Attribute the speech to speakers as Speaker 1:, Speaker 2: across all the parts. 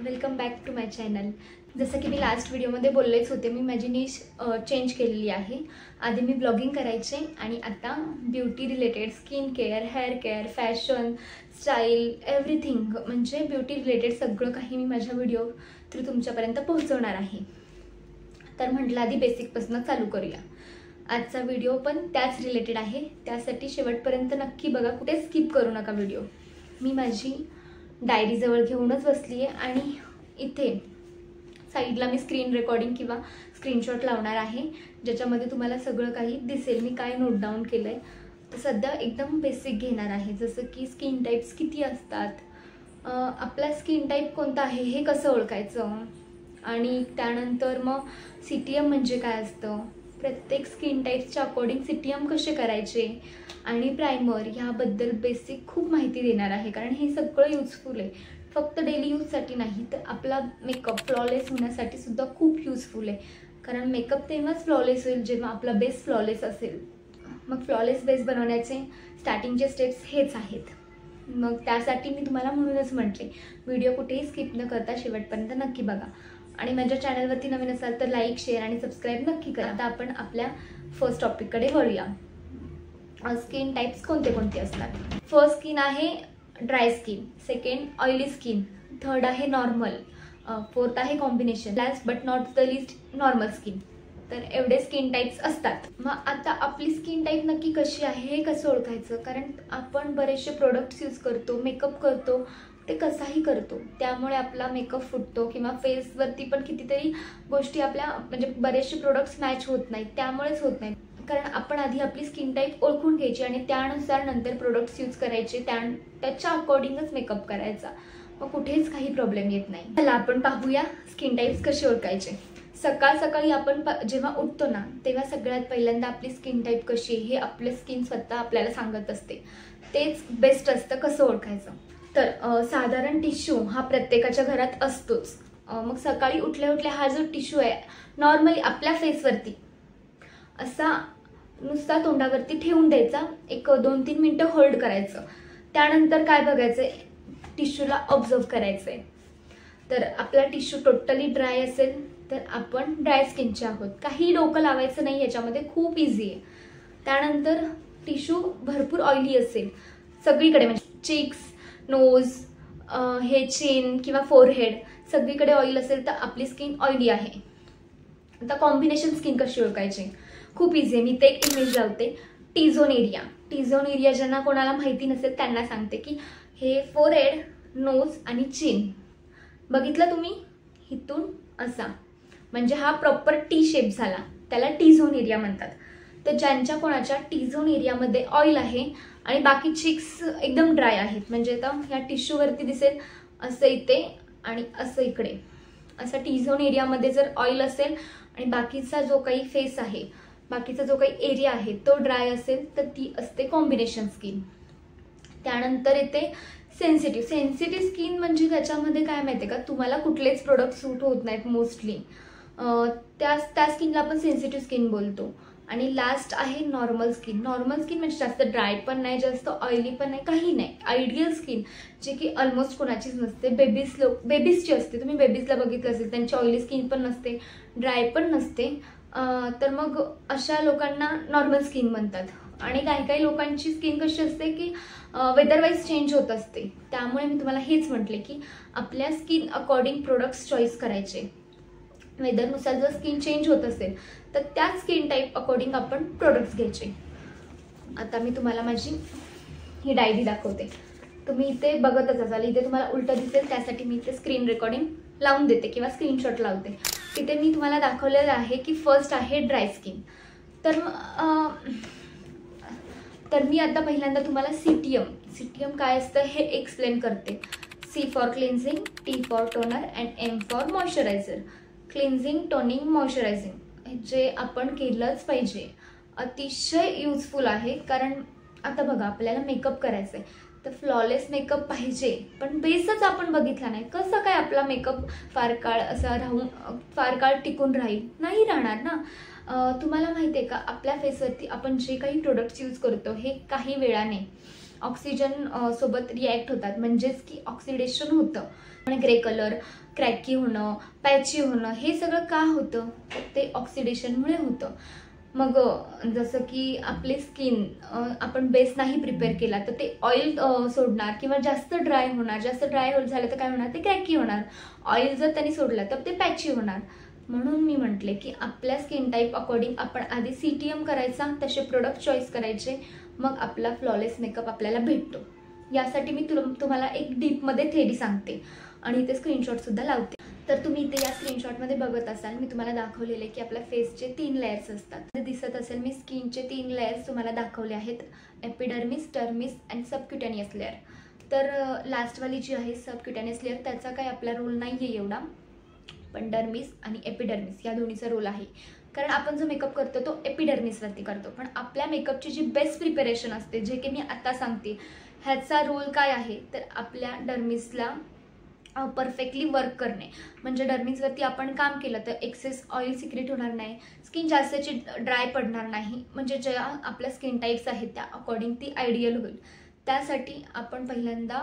Speaker 1: Welcome back to my channel. जसं की मी last व्हिडिओमध्ये बोललेच होते, मी माझी निश चेंज केलेली आहे। आधी मी ब्लॉगिंग करायचे आणि आता beauty related, skin care, hair care, fashion, style, everything म्हणजे ब्युटी रिलेटेड सगळं काही मी माझ्या व्हिडिओ थ्रू तुमच्यापर्यंत पोहोचवणार आहे। तर म्हटलं आधी बेसिकपासून चालू करूया। आजचा व्हिडिओ पण त्याच रिलेटेड आहे, त्यासाठी शेवटपर्यंत नक्की बघा, कुठे स्किप करू नका व्हिडिओ। मी माझी डायरी जवळ घेऊनच बसली आहे आणि इथे साईडला मी स्क्रीन रेकॉर्डिंग किंवा स्क्रीनशॉट लावणार आहे, ज्याच्यामध्ये तुम्हाला सगळं काही दिसेल मी काय नोट डाऊन केलं आहे। तर सध्या एकदम बेसिक घेणार आहे, जसं की स्किन टाईप्स किती असतात, आपला स्किन टाईप कोणता आहे हे कसं ओळखायचं, आणि त्यानंतर मग CTM म्हणजे काय असतं, प्रत्येक स्किन टाईप्सच्या अकॉर्डिंग CTM कसे करायचे, आणि प्रायमर ह्याबद्दल बेसिक खूप माहिती देणार आहे। कारण हे सगळं युजफुल आहे, फक्त डेली यूजसाठी नाही तर आपला मेकअप फ्लॉलेस होण्यासाठी सुद्धा खूप युजफुल आहे। कारण मेकअप तेव्हाच फ्लॉलेस होईल जेव्हा आपला बेस फ्लॉलेस असेल। मग फ्लॉलेस बेस बनवण्याचे स्टार्टिंगचे स्टेप्स हेच आहेत। मग त्यासाठी मी तुम्हाला म्हणूनच म्हटले, व्हिडिओ कुठेही स्किप न करता शेवटपर्यंत नक्की बघा। आणि माझ्या चॅनलवरती नवीन असाल तर लाईक, शेअर आणि सबस्क्राईब नक्की करा। आता आपण आपल्या फर्स्ट टॉपिककडे वळूया। स्किन टाइप्स कोणते कोणते असतात। फर्स्ट स्किन आहे dry skin, second oily skin, third आहे नॉर्मल, फोर्थ आहे combination, last but not the list normal skin. तर एवढे स्किन टाइप्स असतात। मग आता आपली स्किन टाइप नक्की कशी आहे हे कसं ओळखायचं, कारण आपण बरेचसे प्रोडक्ट्स यूज करतो, मेकअप करतो, ते कसाही करतो, त्यामुळे आपला मेकअप फुटतो किंवा फेसवरती पण कितीतरी गोष्टी आपल्या म्हणजे बरेचसे प्रोडक्ट्स मॅच होत नाहीत, त्यामुळेच होत नाहीत। कारण आपण आधी आपली स्किन टाईप ओळखून घ्यायची आणि त्यानुसार नंतर प्रोडक्ट्स यूज करायचे, त्याच्या अकॉर्डिंगच मेकअप करायचा, मग कुठेच काही प्रॉब्लेम येत नाही। चला आपण पाहूया स्किन टाईप्स कसे ओळखायचे। सकाळ सकाळी आपण जेव्हा उठतो ना, तेव्हा सगळ्यात पहिल्यांदा आपली स्किन टाईप कशी आहे हे आपले स्किन स्वतः आपल्याला सांगत असते, तेच बेस्ट असतं कसं ओळखायचं। तर साधारण टिश्यू हा प्रत्येकाच्या घरात असतोच। मग सकाळी उठल्या उठल्या हा जो टिश्यू आहे नॉर्मली आपल्या फेसवरती असा नुसता तोंडावरती ठेवून द्यायचा, एक 2-3 मिनिटं होल्ड करायचं, त्यानंतर काय बघायचंय, टिश्यूला ऑब्झर्व करायचंय। तर आपला टिश्यू टोटली ड्राय असेल तर आपण ड्राय स्किनचे आहोत, काही डोकं लावायचं नाही याच्यामध्ये, खूप इझी आहे। त्यानंतर टिश्यू भरपूर ऑइली असेल सगळीकडे, म्हणजे चिक्स, नोज, हे चिन किंवा फोरहेड सगळीकडे ऑइल असेल तर आपली स्किन ऑइली आहे। आता कॉम्बिनेशन स्किन कशी ओळखायची, खूप इझी आहे। मी ते एक इमेज लावते, टी-झोन एरिया। टी-झोन एरिया ज्यांना कोणाला माहिती नसेल त्यांना सांगते की हे फोरहेड, नोज आणि चिन बघितलं तुम्ही, इथून असा म्हणजे हा प्रॉपर टी शेप झाला, त्याला टी-झोन एरिया म्हणतात। तर ज्यांच्या कोणाच्या टी-झोन एरियामध्ये ऑइल आहे आणि बाकी चिक्स एकदम ड्राय आहेत, म्हणजे आता या टिश्यूवरती दिसेल असं इथे आणि असं इकडे, असं टी-झोन एरियामध्ये जर ऑइल असेल आणि बाकीचा जो काही फेस आहे, बाकीचा जो काही एरिया आहे तो ड्राय असेल तर ती असते कॉम्बिनेशन स्किन। त्यानंतर येते सेन्सिटिव्ह स्किन, म्हणजे त्याच्यामध्ये काय माहितीये का, तुम्हाला कुठलेच प्रोडक्ट सूट होत नाहीत मोस्टली, त्या स्किनला आपण सेन्सिटिव्ह स्किन बोलतो। आणि लास्ट आहे नॉर्मल स्किन। नॉर्मल स्किन म्हणजे जास्त ड्राय पण नाही, जास्त ऑइली पण नाही, काही नाही, आयडियल स्किन, जे की ऑलमोस्ट कोणाचीच नसते। बेबीजची असते, तुम्ही बेबीजला बघितलं असेल, त्यांची ऑइली स्किन पण नसते, ड्राय पण नसते। तर मग अशा लोकांना नॉर्मल स्किन म्हणतात। आणि काही लोकांची स्किन कशी असते की वेदर वाईज चेंज होत असते, त्यामुळे मी तुम्हाला हेच म्हटले की आपल्या स्किन अकॉर्डिंग प्रोडक्ट्स चॉईस करायचे। वेदरनुसार जर स्किन चेंज होत असेल तर त्या स्किन टाईप अकॉर्डिंग आपण प्रोडक्ट्स घ्यायचे। आता मी तुम्हाला माझी ही डायरी दाखवते, तुम्ही इथे बघतच असाल, इथे तुम्हाला उलट दिसेल, त्यासाठी मी इथे स्क्रीन रेकॉर्डिंग लावून देते किंवा स्क्रीनशॉट लावते। तिथे मी तुम्हाला दाखवलेलं आहे की फर्स्ट आहे ड्राय स्किन। तर मी आता पहिल्यांदा तुम्हाला CTM काय असतं हे एक्सप्लेन करते। C for cleansing, T for toner and M for moisturiser. Cleansing, toning, moisturising जे आपण केलंच पाहिजे, अतिशय युजफुल आहे। कारण आता बघा आपल्याला मेकअप करायचा आहे तर फ्लॉलेस मेकअप पाहिजे, पण बेसच आपण बघितला नाही, कसं काय आपला मेकअप फार काळ टिकून राहील, नाही राहणार ना। तुम्हाला माहिती आहे का, आपल्या फेसवरती आपण जे काही प्रोडक्ट्स यूज करतो हे काही वेळाने ऑक्सिजन सोबत रिॲक्ट होतात, म्हणजेच की ऑक्सिडेशन होतं आणि ग्रे कलर, क्रॅकी होणं, पॅची होणं, हे सगळं का होतं? ते ऑक्सिडेशनमुळे होतं. मग जसं की आपली स्किन आपण बेस नाही प्रिपेअर केला तर ते ऑइल सोडणार किंवा जास्त ड्राय होणार. जास्त ड्राय झालं तर काय होणार? ते क्रॅकी होणार. ऑइल जर त्यांनी सोडलं तर ते पॅची होणार. म्हणून मी म्हटले की आपल्या स्किन टाईप अकॉर्डिंग आपण आधी CTM करायचा, तसे प्रोडक्ट चॉईस करायचे, मग आपला फ्लॉलेस मेकअप आपल्याला भेटतो. यासाठी मी तुम्हाला एक डीपमध्ये थेरी सांगते आणि ते स्क्रीनशॉटसुद्धा लावते. तर तुम्ही इथे या स्क्रीनशॉटमध्ये बघत असाल, मी तुम्हाला दाखवलेले की आपल्या फेसचे 3 लेयर्स असतात. ते दिसत असेल, मी स्किनचे 3 लेयर्स तुम्हाला दाखवले आहेत, एपिडर्मिस, टर्मिस अँड सबक्युटेनियस लेअर. तर लास्टवाली जी आहे सबक्युटेनियस लेअर, त्याचा काही आपला रोल नाही आहे एवढा, पण डर्मिस आणि एपिडर्मिस या दोन्हीचा रोल आहे. कारण आपण जो मेकअप करतो तो एपिडर्मिसवरती करतो, पण आपल्या मेकअपची जी बेस्ट प्रिपरेशन असते, जे की मी आता सांगते, ह्याचा रोल काय आहे तर आपल्या डर्मिसला परफेक्टली वर्क करणे. म्हणजे डर्मिसवरती आपण काम केलं तर एक्सेस ऑइल सिक्रेट होणार नाही, स्किन जास्तची ड्राय पडणार नाही, म्हणजे ज्या आपल्या स्किन टाईप्स आहेत त्या अकॉर्डिंग ती आयडियल होईल. त्यासाठी आपण पहिल्यांदा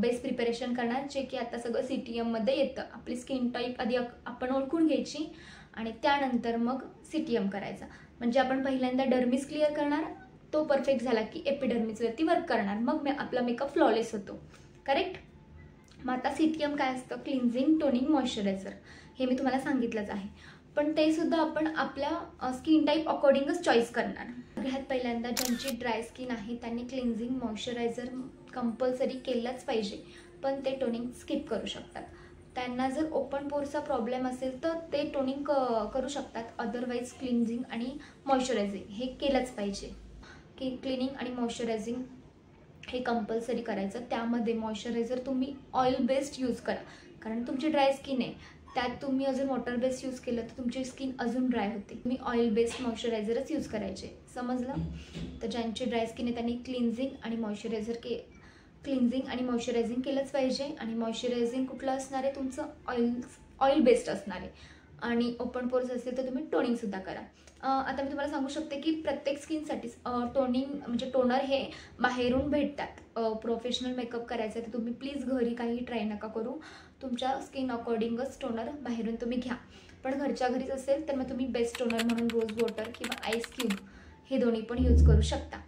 Speaker 1: बेस प्रिपरेशन करणार, जे की आता सगळं CTMमध्ये येतं. आपली स्किन टाईप आधी आपण ओळखून घ्यायची आणि त्यानंतर मग CTM करायचा. म्हणजे आपण पहिल्यांदा डर्मिस क्लिअर करणार, तो परफेक्ट झाला की एपिडर्मिसवरती वर्क करणार, मग आपला मेकअप फ्लॉलेस होतो. करेक्ट? मग आता CTM काय असतं? Cleansing, toning, moisturiser. हे मी तुम्हाला सांगितलंच आहे, पण ते सुद्धा आपण आपल्या स्किन टाईप अकॉर्डिंगच चॉईस करणार. सगळ्यात पहिल्यांदा ज्यांची ड्राय स्किन आहे त्यांनी क्लिन्झिंग, मॉइश्चरायझर कंपल्सरी केलंच पाहिजे, पण ते टोनिंग स्किप करू शकतात. त्यांना जर ओपन पोरचा प्रॉब्लेम असेल तर ते टोनिंग करू शकतात, अदरवाईज क्लिन्झिंग आणि मॉइश्चरायझिंग हे केलंच पाहिजे. की क्लिनिंग आणि मॉइश्चरायझिंग हे कंपल्सरी करायचं. त्यामध्ये मॉइश्चरायझर तुम्ही ऑइल बेस्ड यूज करा, कारण तुमची ड्राय स्किन आहे, त्यात तुम्ही अजून वॉटर बेस्ड यूज केलं तर तुमची स्किन अजून ड्राय होते. तुम्ही ऑइल बेस्ड मॉइश्चरायझरच यूज करायचे. समजलं? तर ज्यांची ड्राय स्किन आहे त्यांनी क्लिन्झिंग आणि मॉइश्चरायझिंग केलंच पाहिजे. आणि मॉइश्चरायझिंग कुठलं असणार आहे? तुमचं ऑइल बेस्ड असणार आहे. आणि ओपन पोर्स असेल तर तुम्ही टोनिंगसुद्धा करा. आता मी तुम्हाला सांगू शकते की प्रत्येक स्किनसाठीच टोनिंग म्हणजे टोनर हे बाहेरून भेटतात. प्रोफेशनल मेकअप करायचं तर तुम्ही प्लीज घरी काही ट्राय नका करू, तुमच्या स्किन अकॉर्डिंगच टोनर बाहेरून तुम्ही घ्या. पण घरच्या घरीच असेल तर मग तुम्ही बेस्ट टोनर म्हणून रोज वॉटर किंवा आईस क्यूब हे दोन्ही पण यूज करू शकता.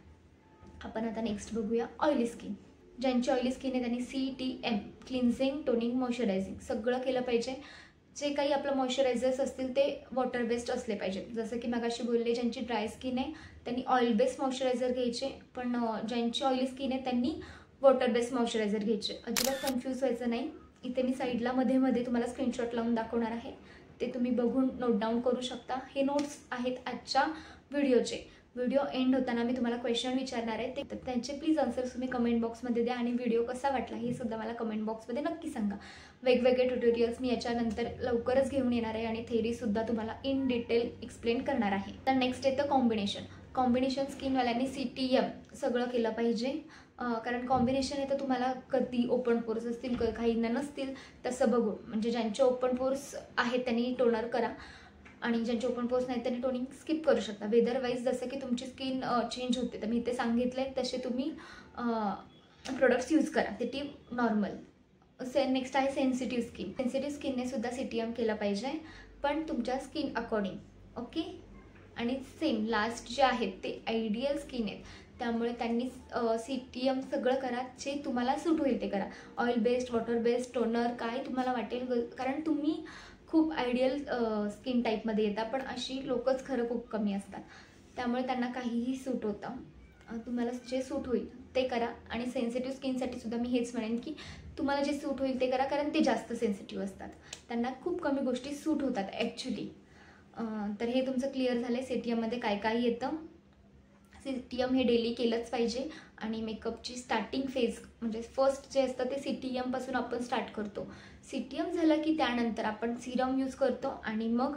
Speaker 1: आपण आता नेक्स्ट बघूया ऑइली स्किन. ज्यांची ऑइली स्किन आहे त्यांनी CTM क्लिन्झिंग, टोनिंग, मॉइश्चरायझिंग सगळं केलं पाहिजे. जे काही आपलं मॉइश्चरायझर्स असतील ते वॉटर बेस्ड असले पाहिजेत. जसं की मगाशी बोलले, ज्यांची ड्राय स्किन आहे त्यांनी ऑइल बेस्ड मॉइश्चरायझर घ्यायचे, पण ज्यांची ऑइली स्किन आहे त्यांनी वॉटर बेस्ड मॉइश्चरायझर घ्यायचे. अजिबात कन्फ्यूज व्हायचं नाही. इथे मी साईडला मध्ये तुम्हाला स्क्रीनशॉट लावून दाखवणार आहे, ते तुम्ही बघून नोट डाऊन करू शकता. हे नोट्स आहेत आजच्या व्हिडिओचे. व्हिडिओ एंड होताना मी तुम्हाला क्वेश्चन विचारणार आहे, ते त्यांचे प्लीज आन्सर्स तुम्ही कमेंट बॉक्समध्ये द्या. आणि व्हिडिओ कसा वाटला हे सुद्धा मला कमेंट बॉक्समध्ये नक्की सांगा. वेगवेगळे ट्युटोरियल्स मी याच्यानंतर लवकरच घेऊन येणार आहे आणि थेरीसुद्धा तुम्हाला इन डिटेल एक्सप्लेन करणार आहे. तर नेक्स्ट येतं कॉम्बिनेशन स्किनवाल्यांनी CTM सगळं केलं पाहिजे, कारण कॉम्बिनेशन आहे तर तुम्हाला कधी ओपन पोर्स असतील, काहींना नसतील, तसं बघून. म्हणजे ज्यांचे ओपन पोर्स आहेत त्यांनी टोनर करा आणि ज्यांचे ओपन पोर्स नाही त्यांनी टोनिंग स्किप करू शकता. वेदरवाईज जसं की तुमची स्किन चेंज होते, तर मी इथे सांगितलं आहे तसे तुम्ही प्रोडक्ट्स यूज करा, ते टिप नॉर्मल. नेक्स्ट आहे सेन्सिटिव्ह स्किन. सेन्सिटिव्ह स्किनने सुद्धा CTM केलं पाहिजे, पण तुमच्या स्किन अकॉर्डिंग. ओके? आणि सेम लास्ट जे आहेत ते आयडियल स्किन आहेत, त्यामुळे त्यांनी CTM सगळं करा, जे तुम्हाला सूट होईल ते करा. Oil based, water based, toner काय तुम्हाला वाटेल, कारण तुम्ही खूप आयडियल स्किन टाईपमध्ये येतात, पण अशी लोकच खरं खूप कमी असतात, त्यामुळे त्यांना काहीही सूट होतं. तुम्हाला जे सूट होईल ते करा. आणि सेन्सिटिव्ह स्किनसाठी सुद्धा मी हेच म्हणेन की तुम्हाला जे सूट होईल ते करा, कारण ते जास्त सेन्सिटिव्ह असतात, त्यांना खूप कमी गोष्टी सूट होतात ॲक्च्युली. तर हे तुमचं क्लिअर झालं आहे CTMमध्ये काय काय येतं. CTM हे डेली केलंच पाहिजे. आणि मेकअपची स्टार्टिंग फेज म्हणजे फर्स्ट जे असतं ते CTMपासून आपण स्टार्ट करतो. CTM झालं की त्यानंतर आपण सिरम यूज करतो आणि मग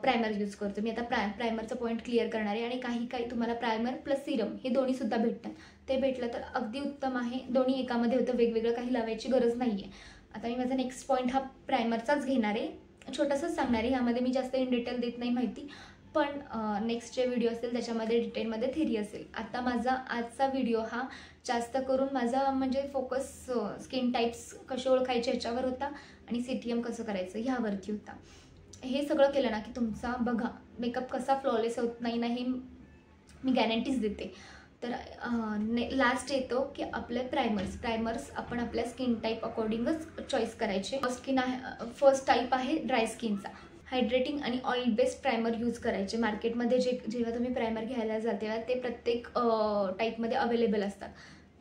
Speaker 1: प्रायमर यूज करतो. मी आता प्रायमरचा पॉईंट क्लिअर करणार आहे. आणि काही तुम्हाला प्रायमर प्लस सिरम हे दोन्हीसुद्धा भेटतात, ते भेटलं तर अगदी उत्तम आहे. दोन्ही एकामध्ये होतं, वेगवेगळं काही लावायची गरज नाही आहे. आता मी माझा नेक्स्ट पॉईंट हा प्रायमरचाच घेणार आहे, छोटंसंच सांगणार आहे. ह्यामध्ये मी जास्त इन डिटेल देत नाही माहिती, पण नेक्स्ट जे व्हिडिओ असेल त्याच्यामध्ये डिटेलमध्ये थेरी असेल. आता माझा आजचा व्हिडिओ हा जास्त करून माझा म्हणजे फोकस स्किन टाईप्स कसे ओळखायचे ह्याच्यावर होता आणि CTM कसं करायचं ह्यावरती होता. हे सगळं केलं ना की तुमचा बघा मेकअप कसा फ्लॉलेस होत नाही ना हे मी गॅरंटीज देते. तर लास्ट येतो की आपले प्रायमर्स आपण आपल्या स्किन टाईप अकॉर्डिंगच चॉईस करायचे. फर्स्ट टाईप आहे ड्राय स्किनचा. हायड्रेटिंग आणि ऑइल बेस्ड प्रायमर यूज करायचे. मार्केटमध्ये जेव्हा तुम्ही प्रायमर घ्यायला जाल तेव्हा ते प्रत्येक टाईपमध्ये अवेलेबल असतात.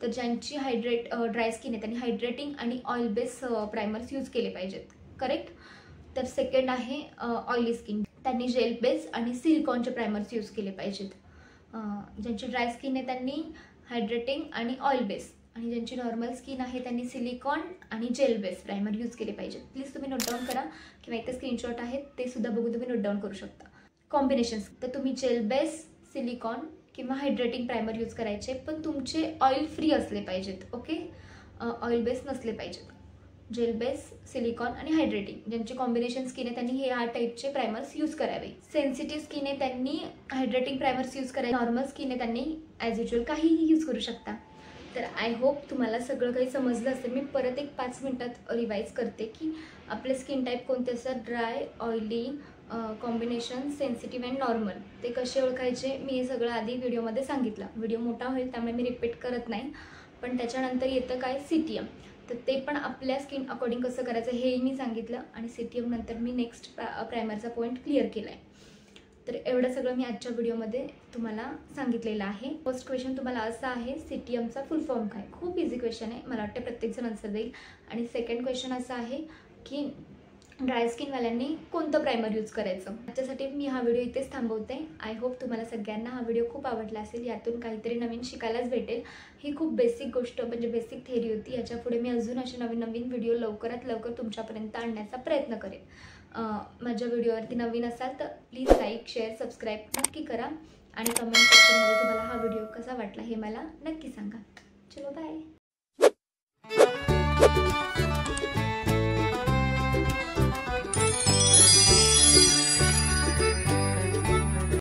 Speaker 1: तर ज्यांची ड्राय स्किन आहे त्यांनी हायड्रेटिंग आणि ऑइल बेस्ड प्रायमर्स यूज केले पाहिजेत. करेक्ट. तर सेकंड आहे ऑइली स्किन, त्यांनी जेल बेस्ड आणि सिलिकॉनचे प्रायमर्स यूज केले पाहिजेत. ज्यांची ड्राय स्किन आहे त्यांनी हायड्रेटिंग आणि ऑइल बेस, आणि ज्यांची नॉर्मल स्किन आहे त्यांनी सिलिकॉन आणि जेल बेस प्रायमर यूज केले पाहिजे. प्लीज तुम्ही नोट डाऊन करा किंवा इथे स्क्रीनशॉट आहेत ते सुद्धा बघून तुम्ही नोट डाऊन करू शकता. कॉम्बिनेशन्स, तर तुम्ही जेल बेस, सिलिकॉन किंवा हायड्रेटिंग प्रायमर यूज करायचे, पण तुमचे ऑइल फ्री असले पाहिजेत. ओके, ऑइल बेस नसले पाहिजेत. जेल बेस, सिलिकॉन आणि हायड्रेटिंग ज्यांची कॉम्बिनेशन स्किन आहे त्यांनी हे टाईपचे प्रायमर्स यूज करावे. सेन्सिटिव्ह स्किन आहे त्यांनी हायड्रेटिंग प्रायमर्स यूज करावे. नॉर्मल स्किन आहे त्यांनी ॲज युजल काहीही यूज करू शकता. तर आय होप तुम्हाला सगळं काही समजलं असेल. मी परत एक 5 मिनिटात रिवाईज करते की आपले स्किन टाईप कोणते असतात, dry, oily, combination, sensitive and normal, ते कसे ओळखायचे. मी हे सगळं आधी व्हिडिओमध्ये सांगितलं. व्हिडिओ मोठा होईल त्यामुळे मी रिपीट करत नाही. पण त्याच्यानंतर येतं काय, CTM. तर ते पण आपल्या स्किन अकॉर्डिंग कसं करायचं हे मी सांगितलं, आणि CTM नंतर मी नेक्स्ट प्रायमरचा पॉईंट क्लिअर केला आहे. तर एवढं सगळं मी आजच्या व्हिडिओमध्ये तुम्हाला सांगितलेलं आहे. फर्स्ट क्वेश्चन तुम्हाला असं आहे, CTMचा फुल फॉर्म काय. खूप इझी क्वेश्चन आहे, मला वाटतं प्रत्येकजण आन्सर देईल. आणि सेकंड क्वेश्चन असा आहे की ड्राय स्किनवाल्यांनी कोणतं प्रायमर यूज करायचं. त्याच्यासाठी मी हा व्हिडिओ इथेच थांबवते. आय होप तुम्हाला सगळ्यांना हा व्हिडिओ खूप आवडला असेल. यातून काहीतरी नवीन शिकायलाच भेटेल. ही खूप बेसिक गोष्ट म्हणजे बेसिक थेअरी होती. याच्यापुढे मी अजून असे नवीन नवीन व्हिडिओ लवकरात लवकर तुमच्यापर्यंत आणण्याचा प्रयत्न करेन. माझ्या व्हिडिओवरती नवीन असाल तर प्लीज लाईक, शेअर, सबस्क्राईब नक्की करा, आणि कमेंट सेक्शनमध्ये तुम्हाला हा व्हिडिओ कसा वाटला हे मला नक्की सांगा. चलो बाय.